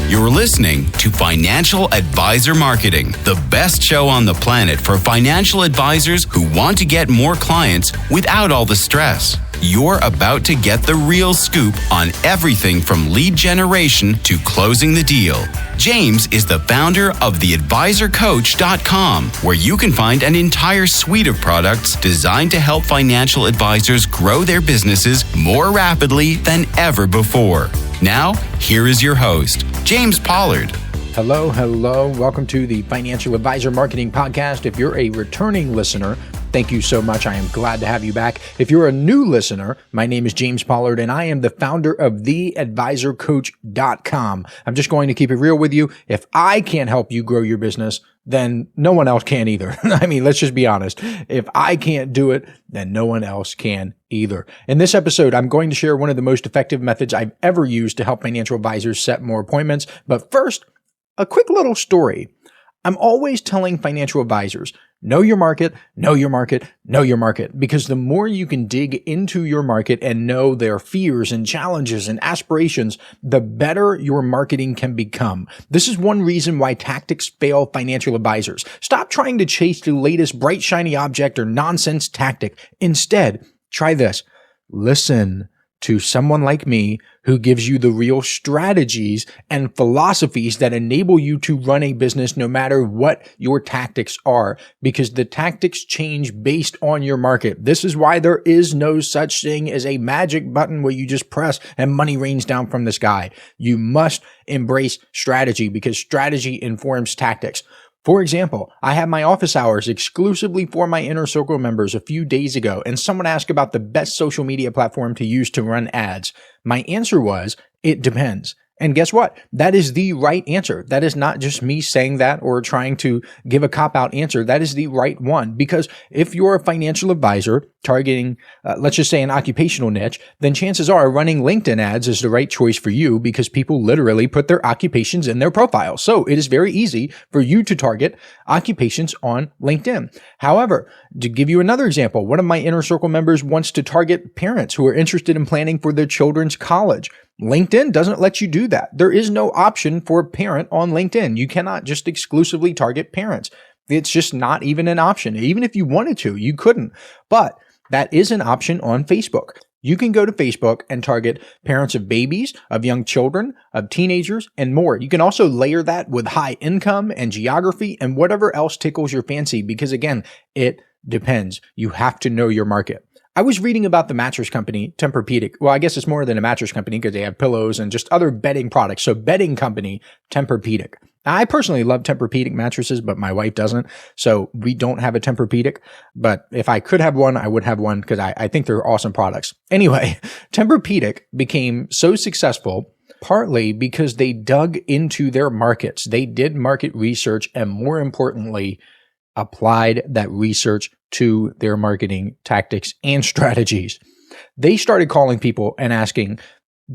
You're listening to Financial Advisor Marketing, the best show on the planet for financial advisors who want to get more clients without all the stress. You're about to get the real scoop on everything from lead generation to closing the deal. James is the founder of theadvisorcoach.com, where you can find an entire suite of products designed to help financial advisors grow their businesses more rapidly than ever before. Now, here is your host, James Pollard. Hello. Welcome to the Financial Advisor Marketing Podcast. If you're a returning listener, thank you so much. I am glad to have you back. If you're a new listener, my name is James Pollard, and I am the founder of theadvisorcoach.com. I'm just going to keep it real with you. If I can't help you grow your business, then no one else can either. I mean, let's just be honest. If I can't do it, then no one else can either. In this episode, I'm going to share one of the most effective methods I've ever used to help financial advisors set more appointments. But first, a quick little story. I'm always telling financial advisors, know your market, because the more you can dig into your market and know their fears and challenges and aspirations, the better your marketing can become. This is one reason why tactics fail financial advisors. Stop trying to chase the latest bright, shiny object or nonsense tactic. Instead, try this. Listen to someone like me who gives you the real strategies and philosophies that enable you to run a business no matter what your tactics are, because the tactics change based on your market. This is why there is no such thing as a magic button where you just press and money rains down from the sky. You must embrace strategy because strategy informs tactics. For example, I had my office hours exclusively for my Inner Circle members a few days ago, and someone asked about the best social media platform to use to run ads. My answer was, it depends. And guess what? That is the right answer. That is not just me saying that or trying to give a cop-out answer. That is the right one. Because if you're a financial advisor targeting, let's just say an occupational niche, then chances are running LinkedIn ads is the right choice for you because people literally put their occupations in their profile. So it is very easy for you to target occupations on LinkedIn. However, to give you another example, one of my Inner Circle members wants to target parents who are interested in planning for their children's college. LinkedIn doesn't let you do that. There is no option for parent on LinkedIn. You cannot just exclusively target parents. It's just not even an option. Even if you wanted to, you couldn't. But that is an option on Facebook. You can go to Facebook and target parents of babies, of young children, of teenagers, and more. You can also layer that with high income and geography and whatever else tickles your fancy because, again, it depends. You have to know your market. I was reading about the mattress company, Tempur-Pedic. Well, I guess it's more than a mattress company because they have pillows and just other bedding products. So bedding company, Tempur-Pedic. I personally love Tempur-Pedic mattresses, but my wife doesn't. So we don't have a Tempur-Pedic. But if I could have one, I would have one because I think they're awesome products. Anyway, Tempur-Pedic became so successful partly because they dug into their markets. They did market research and, more importantly, applied that research to their marketing tactics and strategies. They started calling people and asking,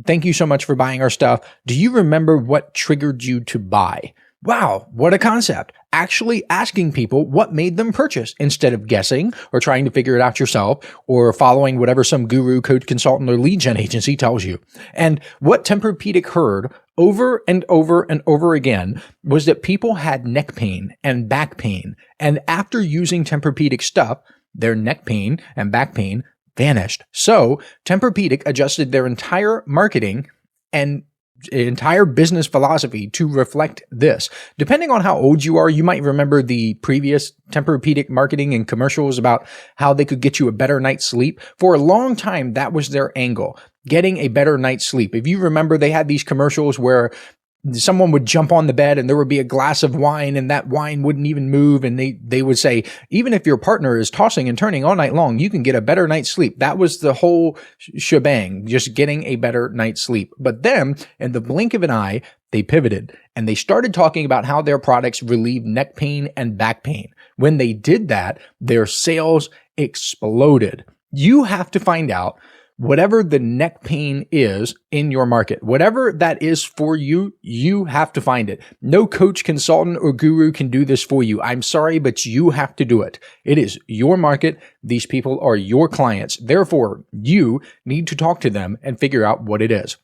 thank you so much for buying our stuff. Do you remember what triggered you to buy? Wow, what a concept. Actually asking people what made them purchase instead of guessing or trying to figure it out yourself or following whatever some guru, coach, consultant, or lead gen agency tells you. And what Tempur-Pedic heard over and over and over again was that people had neck pain and back pain. And after using Tempur-Pedic stuff, their neck pain and back pain vanished. So Tempur-Pedic adjusted their entire marketing and entire business philosophy to reflect this. Depending on how old you are, you might remember the previous Tempur-Pedic marketing and commercials about how they could get you a better night's sleep. For a long time, that was their angle, getting a better night's sleep. If you remember, they had these commercials where someone would jump on the bed and there would be a glass of wine and that wine wouldn't even move. And they would say, even if your partner is tossing and turning all night long, you can get a better night's sleep. That was the whole shebang, just getting a better night's sleep. But then in the blink of an eye, they pivoted and they started talking about how their products relieve neck pain and back pain. When they did that, their sales exploded. You have to find out whatever the neck pain is in your market, whatever that is for you, you have to find it. No coach, consultant, or guru can do this for you. I'm sorry, but you have to do it. It is your market. These people are your clients. Therefore, you need to talk to them and figure out what it is.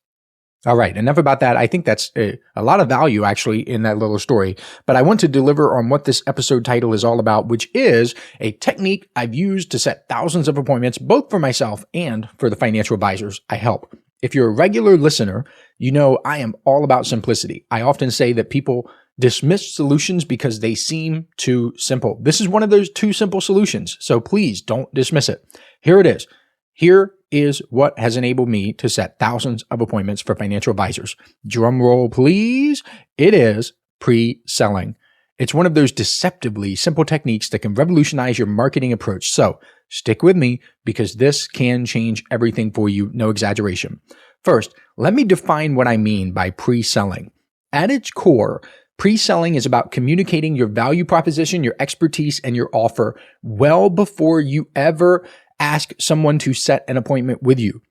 All right, enough about that. I think that's a lot of value actually in that little story, but I want to deliver on what this episode title is all about, which is a technique I've used to set thousands of appointments, both for myself and for the financial advisors I help. If you're a regular listener, you know I am all about simplicity. I often say that people dismiss solutions because they seem too simple. This is one of those too simple solutions, so please don't dismiss it. Here it is. Here is what has enabled me to set thousands of appointments for financial advisors. Drum roll, please. It is pre-selling. It's one of those deceptively simple techniques that can revolutionize your marketing approach. So stick with me because this can change everything for you. No exaggeration. First, let me define what I mean by pre-selling. At its core, pre-selling is about communicating your value proposition, your expertise, and your offer well before you ever ask someone to set an appointment with you.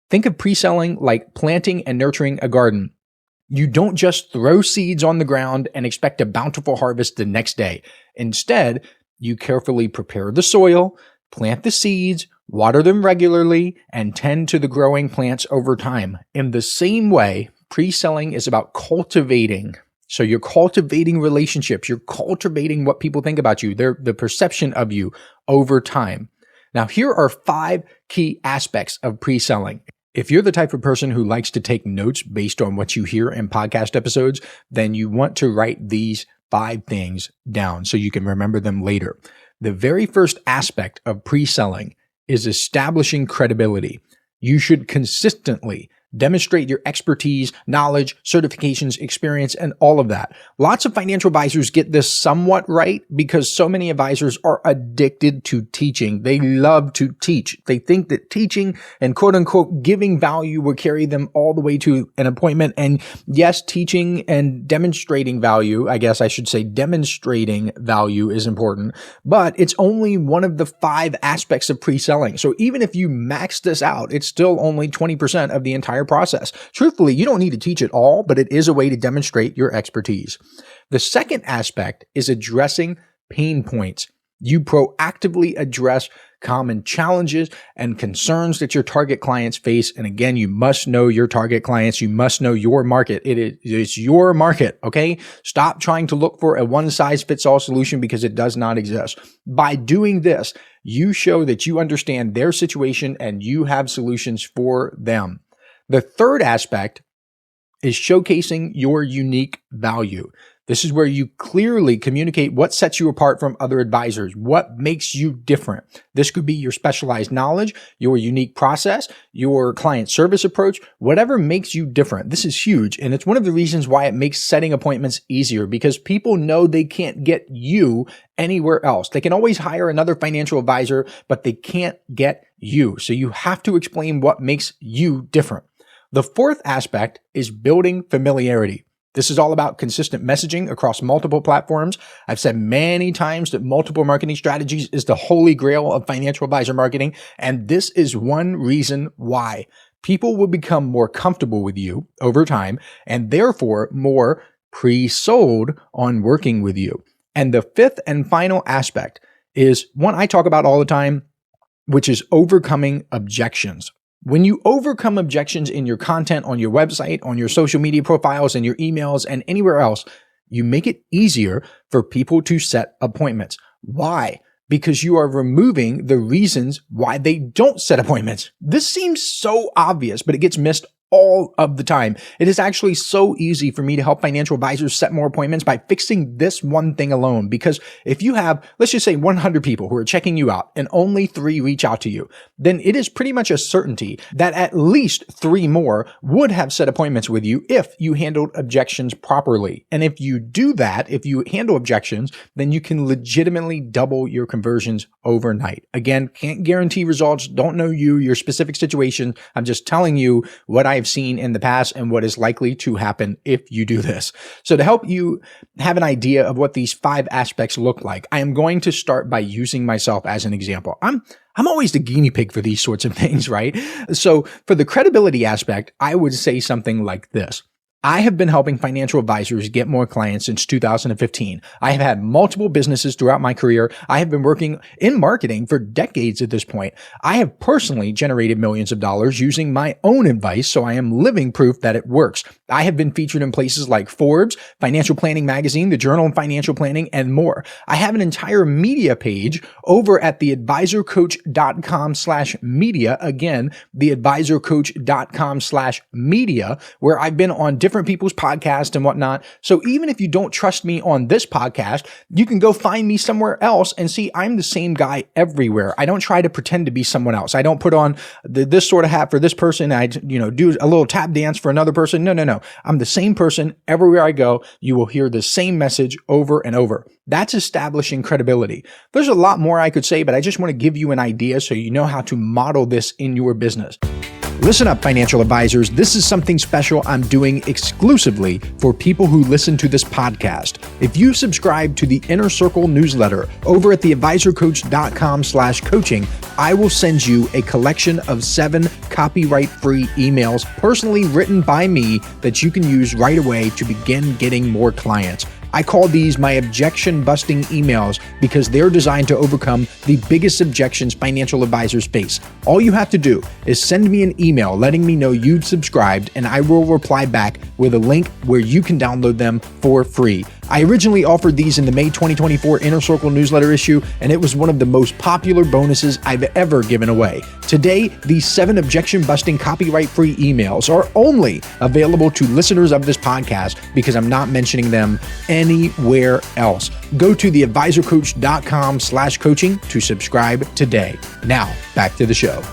Think of pre-selling like planting and nurturing a garden. You don't just throw seeds on the ground and expect a bountiful harvest the next day. Instead, you carefully prepare the soil, plant the seeds, water them regularly, and tend to the growing plants over time. In the same way, pre-selling is about cultivating. So you're cultivating relationships. You're cultivating what people think about you, the perception of you over time. Now, here are 5 key aspects of pre-selling. If you're the type of person who likes to take notes based on what you hear in podcast episodes, then you want to write these 5 things down so you can remember them later. The very first aspect of pre-selling is establishing credibility. You should consistently demonstrate your expertise, knowledge, certifications, experience, and all of that. Lots of financial advisors get this somewhat right because so many advisors are addicted to teaching. They love to teach. They think that teaching and quote unquote giving value will carry them all the way to an appointment. And yes, teaching and demonstrating value, I guess I should say demonstrating value is important, but it's only one of the 5 aspects of pre-selling. So even if you max this out, it's still only 20% of the entire process. Truthfully, you don't need to teach it all, but it is a way to demonstrate your expertise. The second aspect is addressing pain points. You proactively address common challenges and concerns that your target clients face. And again, you must know your target clients. You must know your market. It's your market, okay? Stop trying to look for a one-size-fits-all solution because it does not exist. By doing this, you show that you understand their situation and you have solutions for them. The third aspect is showcasing your unique value. This is where you clearly communicate what sets you apart from other advisors, what makes you different. This could be your specialized knowledge, your unique process, your client service approach, whatever makes you different. This is huge, and it's one of the reasons why it makes setting appointments easier because people know they can't get you anywhere else. They can always hire another financial advisor, but they can't get you. So you have to explain what makes you different. The fourth aspect is building familiarity. This is all about consistent messaging across multiple platforms. I've said many times that multiple marketing strategies is the holy grail of financial advisor marketing, and this is one reason why. People will become more comfortable with you over time and therefore more pre-sold on working with you. And the fifth and final aspect is one I talk about all the time, which is overcoming objections. When you overcome objections in your content, on your website, on your social media profiles, and your emails, and anywhere else, you make it easier for people to set appointments. Why? Because you are removing the reasons why they don't set appointments. This seems so obvious, but it gets missed all of the time. It is actually so easy for me to help financial advisors set more appointments by fixing this one thing alone. Because if you have, let's just say 100 people who are checking you out and only 3 reach out to you, then it is pretty much a certainty that at least 3 more would have set appointments with you if you handled objections properly. And if you do that, if you handle objections, then you can legitimately double your conversions overnight. Again, can't guarantee results, don't know you, your specific situation. I'm just telling you what I've seen in the past and what is likely to happen if you do this. So to help you have an idea of what these 5 aspects look like, I am going to start by using myself as an example. I'm always the guinea pig for these sorts of things, right? So for the credibility aspect, I would say something like this. I have been helping financial advisors get more clients since 2015. I have had multiple businesses throughout my career. I have been working in marketing for decades at this point. I have personally generated millions of dollars using my own advice, so I am living proof that it works. I have been featured in places like Forbes, Financial Planning Magazine, the Journal of Financial Planning, and more. I have an entire media page over at theadvisorcoach.com/media. Again, theadvisorcoach.com/media, where I've been on different people's podcasts and whatnot. So even if you don't trust me on this podcast, you can go find me somewhere else and see I'm the same guy everywhere. I don't try to pretend to be someone else. I don't put on this sort of hat for this person. I, do a little tap dance for another person. No. I'm the same person everywhere I go. You will hear the same message over and over. That's establishing credibility. There's a lot more I could say, but I just want to give you an idea so you know how to model this in your business. Listen up, financial advisors. This is something special I'm doing exclusively for people who listen to this podcast. If you subscribe to the Inner Circle newsletter over at theadvisorcoach.com/coaching, I will send you a collection of 7 copyright-free emails personally written by me that you can use right away to begin getting more clients. I call these my objection-busting emails because they're designed to overcome the biggest objections financial advisors face. All you have to do is send me an email letting me know you've subscribed, and I will reply back with a link where you can download them for free. I originally offered these in the May 2024 Inner Circle newsletter issue, and it was one of the most popular bonuses I've ever given away. Today, these 7 objection-busting copyright-free emails are only available to listeners of this podcast because I'm not mentioning them anywhere else. Go to theadvisorcoach.com/coaching to subscribe today. Now, back to the show.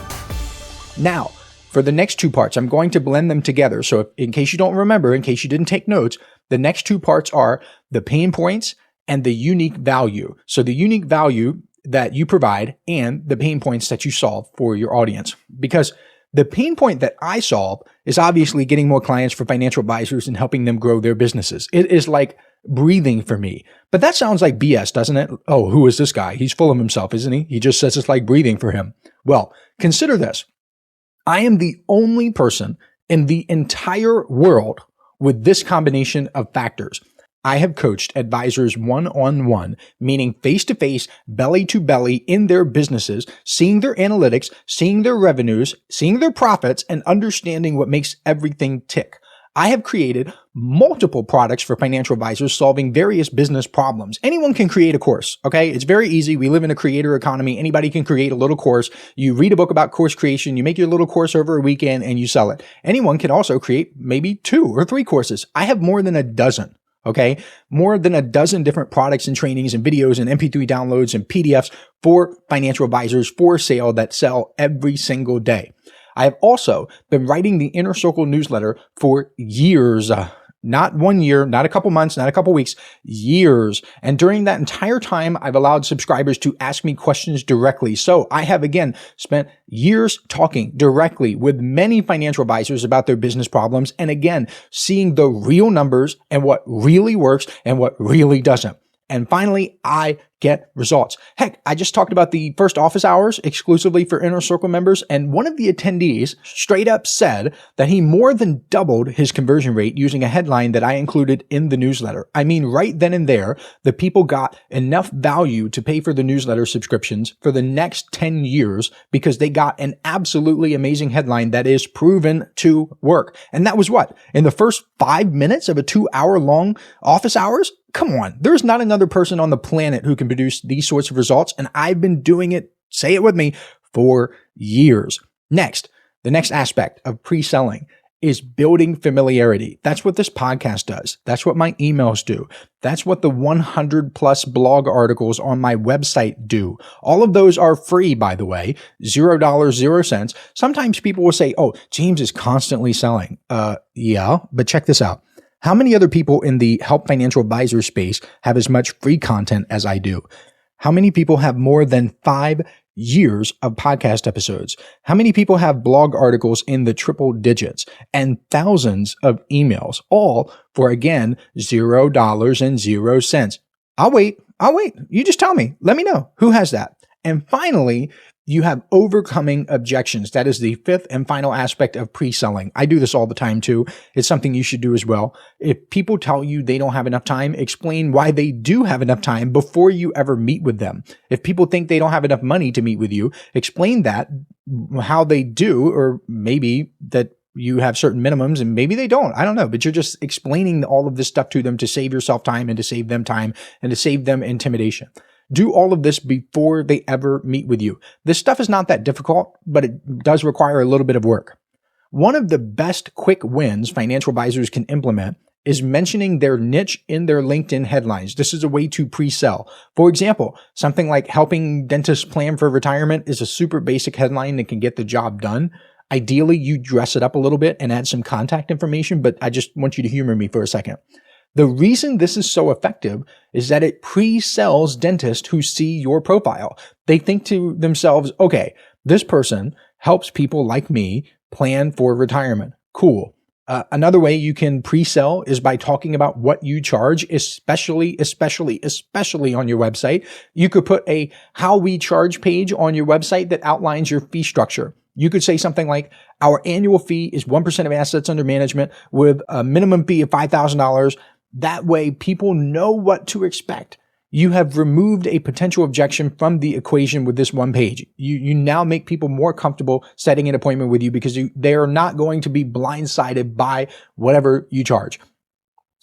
Now, for the next 2 parts, I'm going to blend them together. So in case you don't remember, in case you didn't take notes, the next 2 parts are the pain points and the unique value. So the unique value that you provide and the pain points that you solve for your audience. Because the pain point that I solve is obviously getting more clients for financial advisors and helping them grow their businesses. It is like breathing for me. But that sounds like BS, doesn't it? Oh, who is this guy? He's full of himself, isn't he? He just says it's like breathing for him. Well, consider this. I am the only person in the entire world with this combination of factors. I have coached advisors one-on-one, meaning face-to-face, belly-to-belly in their businesses, seeing their analytics, seeing their revenues, seeing their profits, and understanding what makes everything tick. I have created multiple products for financial advisors solving various business problems. Anyone can create a course, okay? It's very easy. We live in a creator economy. Anybody can create a little course. You read a book about course creation, you make your little course over a weekend, and you sell it. Anyone can also create maybe 2 or 3 courses. I have more than a dozen. Okay. More than a dozen different products and trainings and videos and MP3 downloads and PDFs for financial advisors for sale that sell every single day. I have also been writing the Inner Circle newsletter for years, not 1 year, not a couple months, not a couple weeks, years. And during that entire time, I've allowed subscribers to ask me questions directly. So I have, again, spent years talking directly with many financial advisors about their business problems. And again, seeing the real numbers and what really works and what really doesn't. And finally, I get results. Heck, I just talked about the first office hours exclusively for Inner Circle members, and one of the attendees straight up said that he more than doubled his conversion rate using a headline that I included in the newsletter. I mean, right then and there, the people got enough value to pay for the newsletter subscriptions for the next 10 years because they got an absolutely amazing headline that is proven to work. And that was what? In the first 5 minutes of a 2-hour-long office hours? Come on, there's not another person on the planet who can produce these sorts of results, and I've been doing it, say it with me, for years. Next, the next aspect of pre-selling is building familiarity. That's what this podcast does. That's what my emails do. That's what the 100 plus blog articles on my website do. All of those are free, by the way, $0, 0 cents. Sometimes people will say, oh, James is constantly selling. Yeah, but check this out. How many other people in the help financial advisor space have as much free content as I do? How many people have more than 5 years of podcast episodes? How many people have blog articles in the triple digits and thousands of emails, all for, again, $0 and 0 cents? I'll wait. You just tell me. Let me know who has that. And finally, You have overcoming objections. That is the fifth and final aspect of pre-selling. I do this all the time too. It's something you should do as well. If people tell you they don't have enough time, explain why they do have enough time before you ever meet with them. If people think they don't have enough money to meet with you, explain that, how they do, or maybe that you have certain minimums and maybe they don't. I don't know, but you're just explaining all of this stuff to them to save yourself time and to save them time and to save them intimidation. Do all of this before they ever meet with you. This stuff is not that difficult, but it does require a little bit of work. One of the best quick wins financial advisors can implement is mentioning their niche in their LinkedIn headlines. This is a way to pre-sell. For example, something like helping dentists plan for retirement is a super basic headline that can get the job done. Ideally, you dress it up a little bit and add some contact information, but I just want you to humor me for a second. The reason this is so effective is that it pre-sells dentists who see your profile. They think to themselves, okay, this person helps people like me plan for retirement. Cool. Another way you can pre-sell is by talking about what you charge, especially on your website. You could put a how we charge page on your website that outlines your fee structure. You could say something like, our annual fee is 1% of assets under management with a minimum fee of $5,000. That way people know what to expect. You have removed a potential objection from the equation with this one page. You now make people more comfortable setting an appointment with you because they are not going to be blindsided by whatever you charge.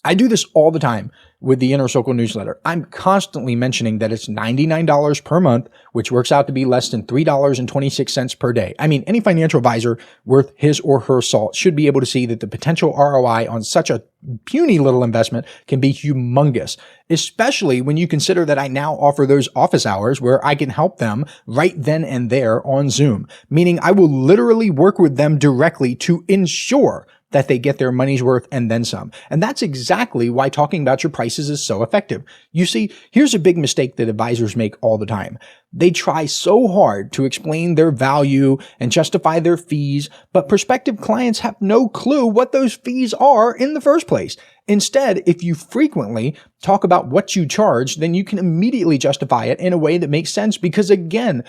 I do this all the time with the Inner Circle newsletter. I'm constantly mentioning that it's $99 per month, which works out to be less than $3.26 per day. I mean, any financial advisor worth his or her salt should be able to see that the potential ROI on such a puny little investment can be humongous, especially when you consider that I now offer those office hours where I can help them right then and there on Zoom, meaning I will literally work with them directly to ensure that they get their money's worth and then some. And that's exactly why talking about your prices is so effective. You see, here's a big mistake that advisors make all the time. They try so hard to explain their value and justify their fees, but prospective clients have no clue what those fees are in the first place. Instead, if you frequently talk about what you charge, then you can immediately justify it in a way that makes sense because, again,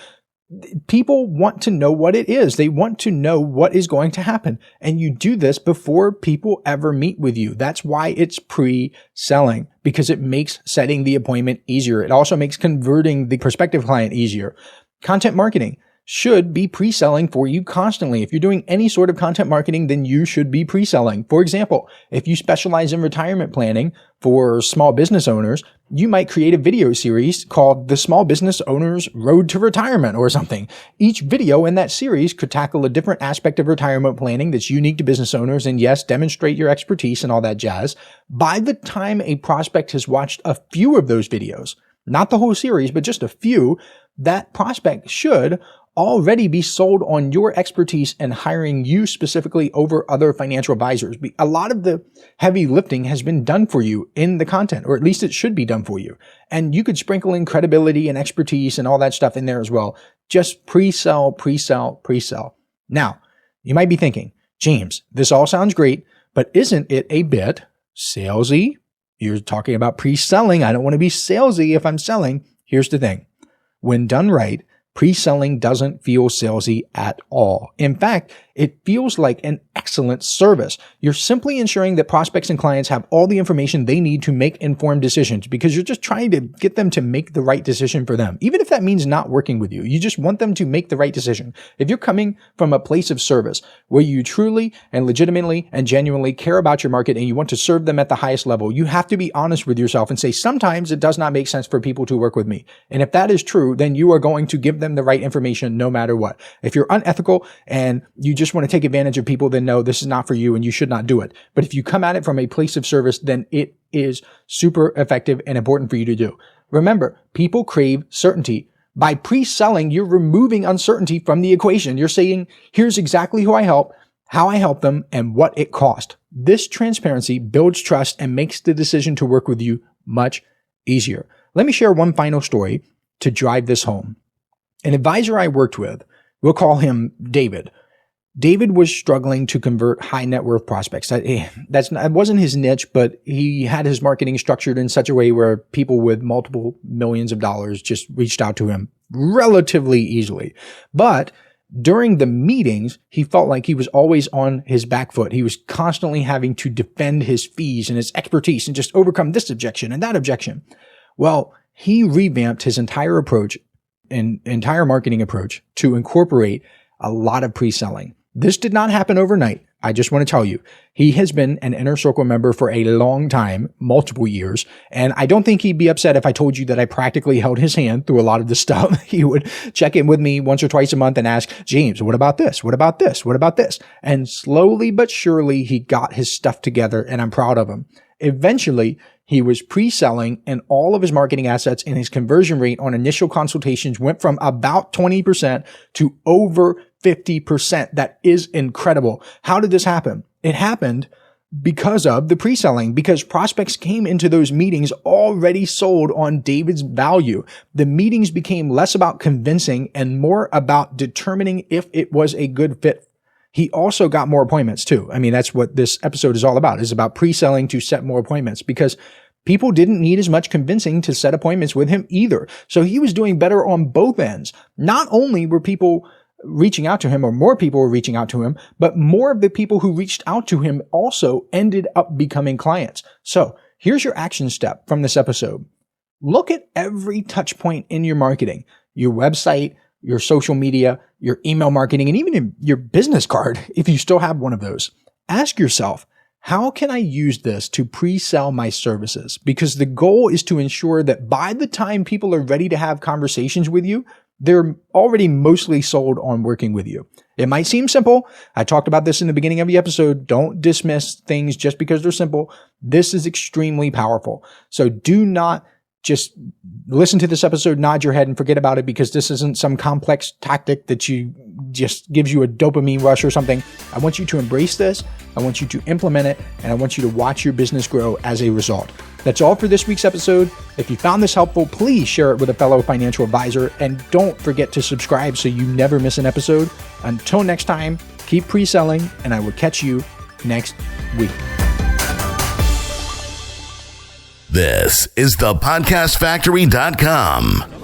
people want to know what it is. They want to know what is going to happen. And you do this before people ever meet with you. That's why it's pre-selling, because it makes setting the appointment easier. It also makes converting the prospective client easier. Content marketing should be pre-selling for you constantly. If you're doing any sort of content marketing, then you should be pre-selling. For example, if you specialize in retirement planning for small business owners, you might create a video series called The Small Business Owner's Road to Retirement or something. Each video in that series could tackle a different aspect of retirement planning that's unique to business owners and, yes, demonstrate your expertise and all that jazz. By the time a prospect has watched a few of those videos, not the whole series, but just a few, that prospect should already be sold on your expertise and hiring you specifically over other financial advisors. A lot of the heavy lifting has been done for you in the content, or at least it should be done for you. And you could sprinkle in credibility and expertise and all that stuff in there as well. Just pre-sell, pre-sell, pre-sell. Now, you might be thinking, James, this all sounds great, but isn't it a bit salesy? You're talking about pre-selling. I don't want to be salesy if I'm selling. Here's the thing. When done right, pre-selling doesn't feel salesy at all. In fact, it feels like an excellent service. You're simply ensuring that prospects and clients have all the information they need to make informed decisions because you're just trying to get them to make the right decision for them. Even if that means not working with you, you just want them to make the right decision. If you're coming from a place of service where you truly and legitimately and genuinely care about your market and you want to serve them at the highest level, you have to be honest with yourself and say, sometimes it does not make sense for people to work with me. And if that is true, then you are going to give them the right information no matter what. If you're unethical and you just want to take advantage of people, then no, this is not for you and you should not do it. But if you come at it from a place of service, then it is super effective and important for you to do. Remember, people crave certainty. By pre-selling, you're removing uncertainty from the equation. You're saying, here's exactly who I help, how I help them, and what it cost. This transparency builds trust and makes the decision to work with you much easier. Let me share one final story to drive this home. An advisor I worked with, we'll call him David. David was struggling to convert high net worth prospects. That wasn't his niche, but he had his marketing structured in such a way where people with multiple millions of dollars just reached out to him relatively easily. But during the meetings, he felt like he was always on his back foot. He was constantly having to defend his fees and his expertise and just overcome this objection and that objection. Well, he revamped his entire approach and entire marketing approach to incorporate a lot of pre-selling. This did not happen overnight. I just want to tell you, he has been an Inner Circle member for a long time, multiple years. And I don't think he'd be upset if I told you that I practically held his hand through a lot of this stuff. He would check in with me once or twice a month and ask, James, what about this? What about this? What about this? And slowly but surely, he got his stuff together, and I'm proud of him. Eventually, he was pre-selling, and all of his marketing assets and his conversion rate on initial consultations went from about 20% to over 50%. That is incredible. How did this happen? It happened because of the pre-selling, because prospects came into those meetings already sold on David's value. The meetings became less about convincing and more about determining if it was a good fit. He also got more appointments too. I mean, that's what this episode is all about, is about pre-selling to set more appointments, because people didn't need as much convincing to set appointments with him either. So he was doing better on both ends. Not only were people reaching out to him, or more people were reaching out to him, but more of the people who reached out to him also ended up becoming clients. So here's your action step from this episode. Look at every touch point in your marketing, your website, your social media, your email marketing, and even in your business card, if you still have one of those. Ask yourself, how can I use this to pre-sell my services? Because the goal is to ensure that by the time people are ready to have conversations with you, they're already mostly sold on working with you. It might seem simple. I talked about this in the beginning of the episode. Don't dismiss things just because they're simple. This is extremely powerful. So do not just listen to this episode, nod your head, and forget about it, because this isn't some complex tactic that you just gives you a dopamine rush or something. I want you to embrace this. I want you to implement it, and I want you to watch your business grow as a result. That's all for this week's episode. If you found this helpful, please share it with a fellow financial advisor, and don't forget to subscribe so you never miss an episode. Until next time, keep pre-selling, and I will catch you next week. This is thepodcastfactory.com.